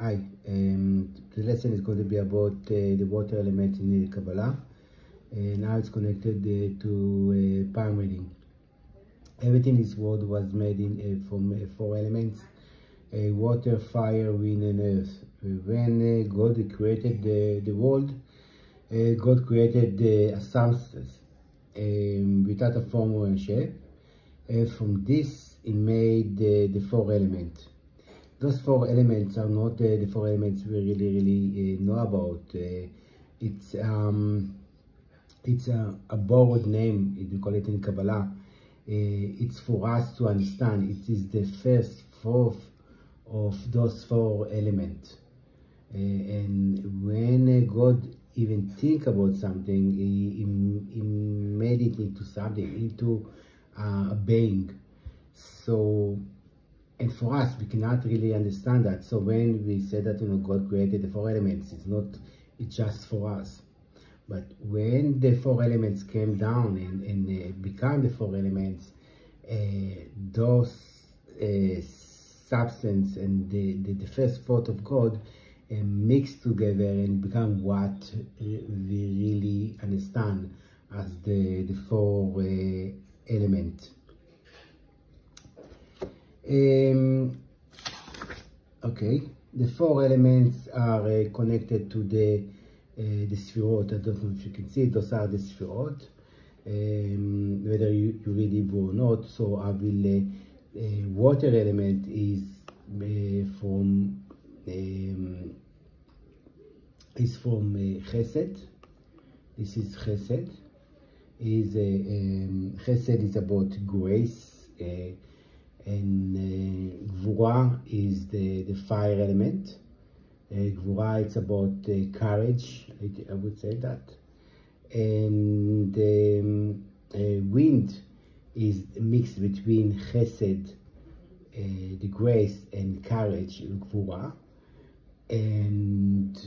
Hi, the lesson is going to be about the water element in the Kabbalah and how it's connected to palm reading. Everything in this world was made from four elements: water, fire, wind, and earth. When God created the world, God created a substance without a form or a shape. From this, He made the four elements. Those four elements are not the four elements we really know about. It's a borrowed name, we call it in Kabbalah. It's for us to understand. It is the first fourth of those four elements. And when God even think about something, he made it into something, into a being. So, and for us, we cannot really understand that. So when we say that, God created the four elements, it's just for us. But when the four elements came down and became the four elements, those substance and the first thought of God mixed together and become what we really understand as the four elements. Okay, the four elements are connected to the Sefirot. I don't know if you can see it. Those are the Sefirot, whether you read Hebrew or not. So I will, water element is from Chesed. This is Chesed. Chesed is about grace, and Gvura is the fire element. Gvura, it's about courage, I would say that. And wind is a mix between Chesed, the grace, and courage, Gvura. And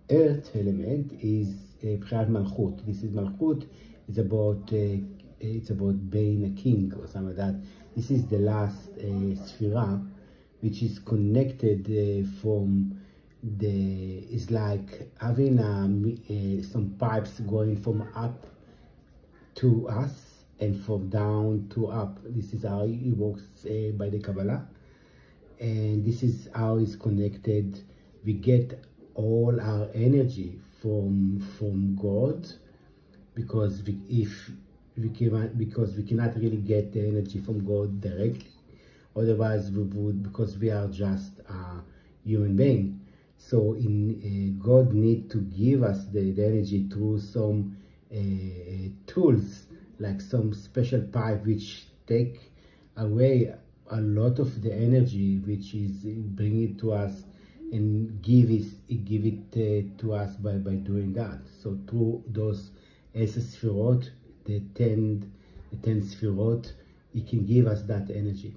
earth element is Bchirat Malchut. This is Malchut. It's about being a king or something like that. This is the last Sefirah, which is connected from it's like having some pipes going from up to us and from down to up. This is how it works by the Kabbalah, and this is how it's connected. We get all our energy from God, because we cannot really get the energy from God directly. Otherwise we would, because we are just a human being. So God need to give us the energy through some tools, like some special pipe which take away a lot of the energy which is bring it to us, and give it to us by doing that. So through those Sefirot, the 10 Sefirot, it can give us that energy.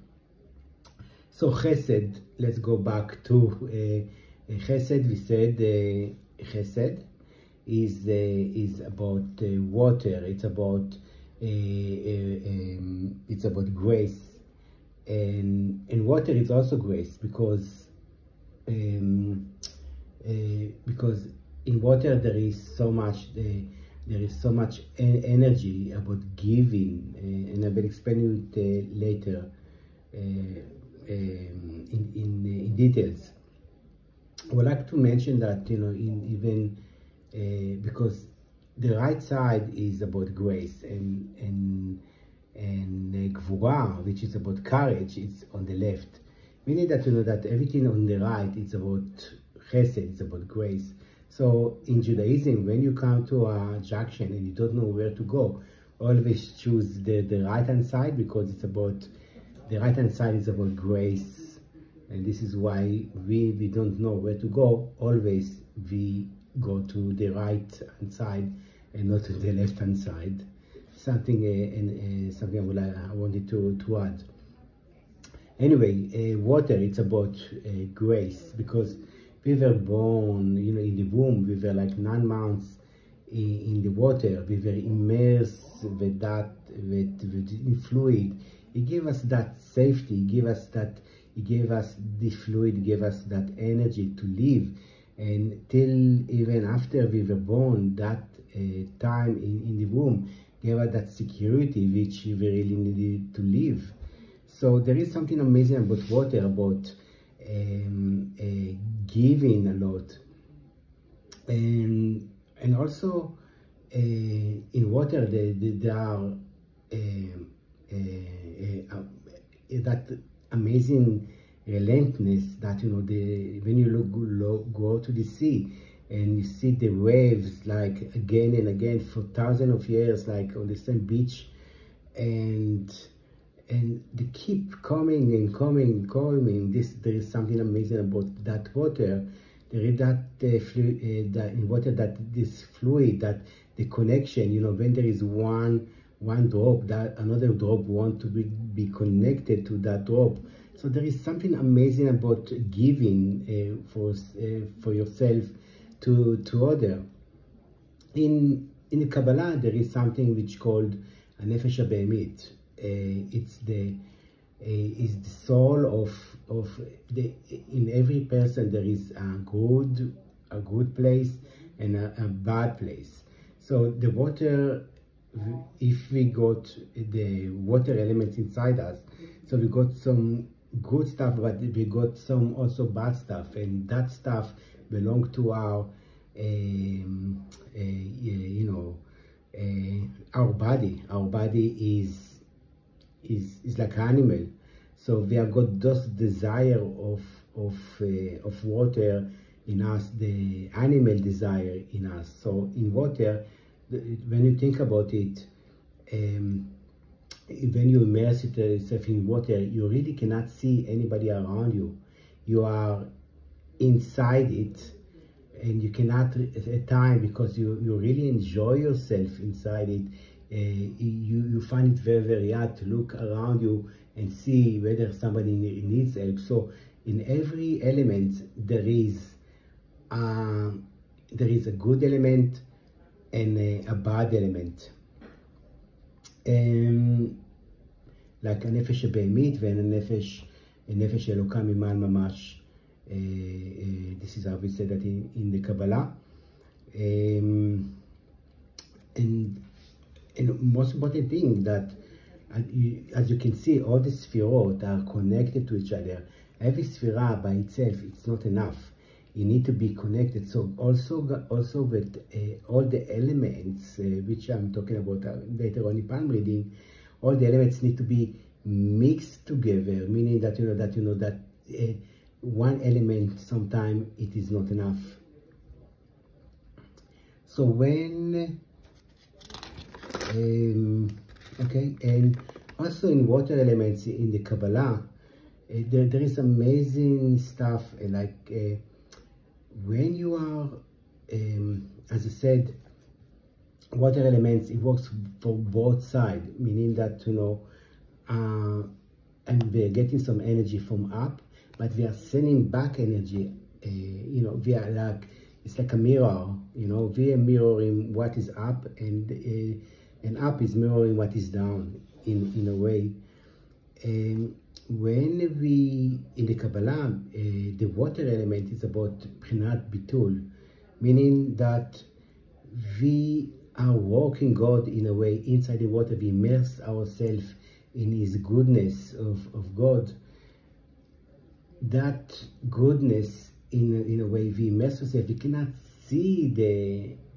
So Chesed, let's go back to Chesed. We said Chesed is about water. It's about grace, and water is also grace, because in water there is so much energy about giving, and I will explain it later in details. I would like to mention that because the right side is about grace, and Gvura, which is about courage, is on the left. We need that to know that everything on the right is about Chesed, it's about grace. So in Judaism, when you come to a junction and you don't know where to go, always choose the right hand side, because the right hand side is about grace. And this is why we don't know where to go. Always we go to the right hand side and not to the left hand side. Something I wanted to add. Anyway, water, it's about grace, because we were born, in the womb. We were like 9 months in the water. We were immersed with fluid. It gave us that safety. It gave us that He gave us the fluid, gave us that energy to live. And till even after we were born, that time in the womb gave us that security which we really needed to live. So there is something amazing about water, about giving a lot. And also in water there are that amazing relentlessness that, you know, when you go to the sea and you see the waves like again and again for thousands of years, like on the same beach, and they keep coming and coming. There is something amazing about that water. There is that that in water, that this fluid, that the connection, you know, when there is one drop, that another drop want to be connected to that drop. So there is something amazing about giving for yourself to other. In the Kabbalah, there is something which called a nefesh habehemit. It's the soul of in every person. There is a good place and a bad place. So the water, if we got the water elements inside us, so we got some good stuff, but we got some also bad stuff, and that stuff belong to our our body. Our body is like an animal, so we have got this desire of water in us, the animal desire in us. So in water, when you think about it, when you immerse yourself in water, you really cannot see anybody around you. You are inside it, and you cannot at time, because you really enjoy yourself inside it. You find it very, very hard to look around you and see whether somebody needs help. So in every element there is a good element and a bad element. Like a nefesh habehemit ונפש אלוקה ממעל ממש. This is how we say that in the Kabbalah. And most important thing, that as you can see, all the sphirot are connected to each other. Every sphera by itself, it's not enough. You need to be connected. So also with all the elements, which I'm talking about later on in palm reading, all the elements need to be mixed together, meaning that one element, sometimes it is not enough. So when okay, and also in water elements in the Kabbalah, there is amazing stuff, like when you are, as I said, water elements, it works for both sides, meaning that, and we are getting some energy from up, but we are sending back energy. We are like, it's like a mirror. We are mirroring what is up, and up is mirroring what is down in a way. And when we, in the Kabbalah, the water element is about Prinat Bitul, meaning that we are walking God in a way inside the water. We immerse ourselves in His goodness of God. That goodness, in a way, we immerse ourselves. We cannot see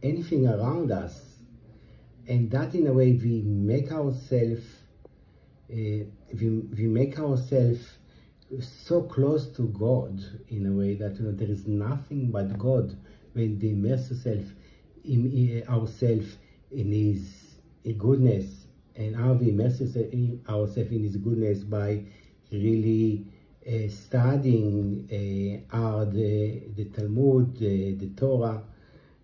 anything around us, and that, in a way, we make ourselves so close to God, in a way that there is nothing but God when we immerse ourselves in His goodness. And how we immerse ourselves in His goodness by really studying the Talmud, the Torah,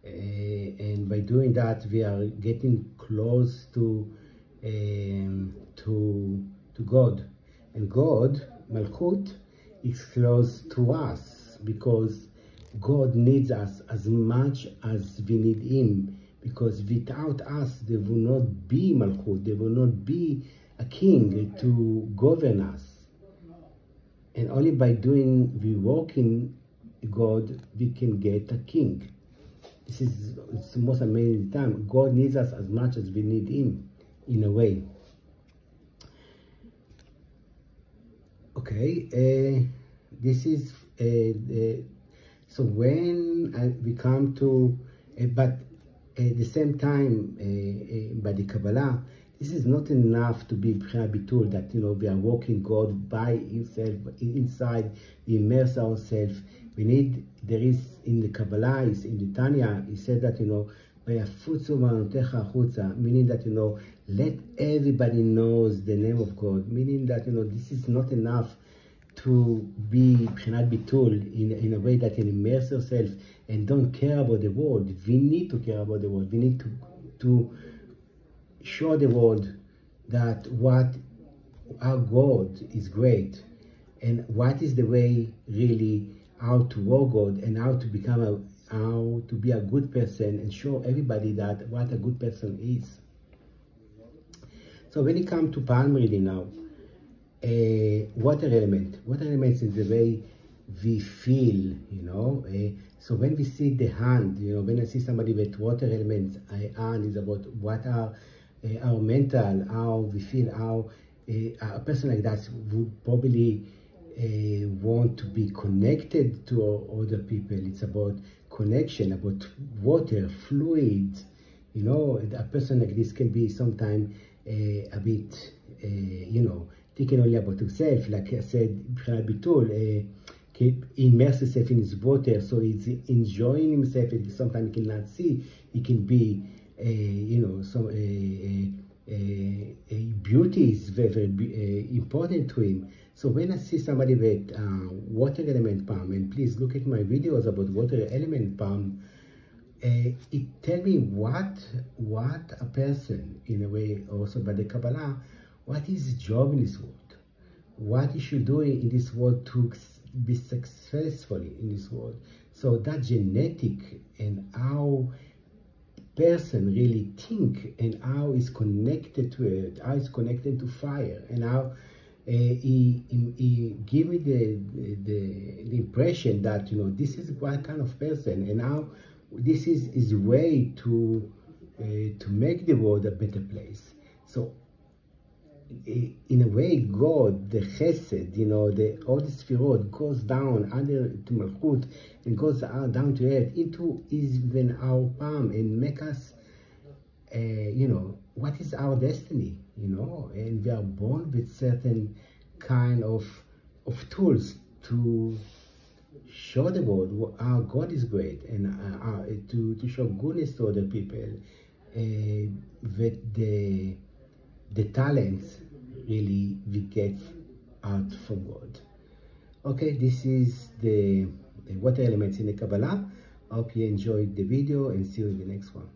and by doing that we are getting close to God. And God, Malchut, is close to us, because God needs us as much as we need Him, because without us there will not be Malchut, there will not be a king to govern us. And only by doing the working God, we can get a king. This is it's the most amazing time. God needs us as much as we need him, in a way. Okay, this is so when we come to, but at the same time, by the Kabbalah, this is not enough to be bitul, that we are walking God by himself inside. We immerse ourselves. We need, there is in the Kabbalah, is in the Tanya, he said that meaning that let everybody knows the name of God, meaning that this is not enough to be bitul in a way that you immerse yourself and don't care about the world. We need to care about the world. We need to show the world that our God is great, and what is the way really how to work God, and how to become how to be a good person, and show everybody that what a good person is. So when it comes to palm reading now, water elements is the way we feel, so when we see the hand, when I see somebody with water elements, hand is about what are our mental, how we feel, how a person like that would probably want to be connected to other people. It's about connection, about water, fluids. A person like this can be sometimes a bit, thinking only about himself, like I said, bitul, immerse himself in his water, so he's enjoying himself. Sometimes he cannot see. He can be, beauty is very, very important to him. So when I see somebody with water element palm, and please look at my videos about water element palm, it tells me what a person, in a way, also by the Kabbalah, what is his job in this world, what he should do in this world to be successful in this world. So that genetic, and how person really think, and how is connected to it, how is connected to fire, and how he give me the impression that this is what kind of person, and how this is his way to make the world a better place. So in a way, God, the Chesed, all the Sfirot goes down under to Malchut, and goes down to earth, into even our palm, and make us, what is our destiny, and we are born with certain kind of tools to show the world our God is great, and to show goodness to other people, with the talents really we get out from God. Okay, this is the water elements in the Kabbalah. I hope you enjoyed the video, and see you in the next one.